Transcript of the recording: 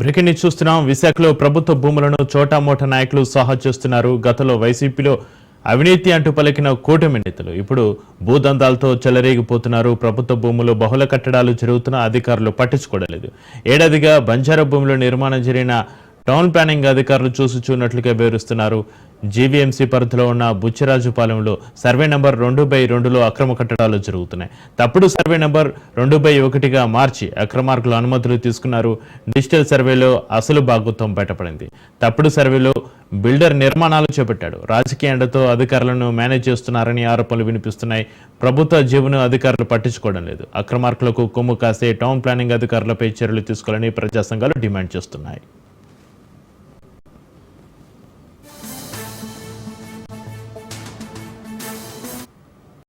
Breaking news చూస్తున్నాం. విశాఖలో ప్రభుత్వ భూములను చోటామోటా నాయకులు సాహా చేస్తున్నారు. గతంలో వైసీపీలో అవినీతి అంటూ పలికిన కూటమి నేతలు ఇప్పుడు భూదందాలతో చెలరేగిపోతున్నారు. ప్రభుత్వ భూములు బహుళ కట్టడాలు జరుగుతున్నా అధికారులు పట్టించుకోవలేదు. ఏడాదిగా బంజారా భూముల నిర్మాణం జరిగిన టౌన్ ప్లానింగ్ అధికారులు చూసినట్లుగా వివరిస్తున్నారు. జీవీఎంసీ పరిధిలో ఉన్న బుచ్చిరాజుపాలెంలో సర్వే నంబర్ 2/2లో అక్రమ కట్టడాలు జరుగుతున్నాయి. తప్పుడు సర్వే నంబర్ 2/1గా మార్చి అక్రమార్కులు అనుమతులు తీసుకున్నారు. డిజిటల్ సర్వేలో అసలు భాగోత్వం బయటపడింది. తప్పుడు సర్వేలో బిల్డర్ నిర్మాణాలు చేపట్టాడు. రాజకీయ అండతో అధికారులను మేనేజ్ చేస్తున్నారని ఆరోపణలు వినిపిస్తున్నాయి. ప్రభుత్వ జీవన అధికారులు పట్టించుకోవడం లేదు. అక్రమార్కులకు కొమ్ము కాసే టౌన్ ప్లానింగ్ అధికారులపై చర్యలు తీసుకోవాలని ప్రజా సంఘాలు డిమాండ్ చేస్తున్నాయి.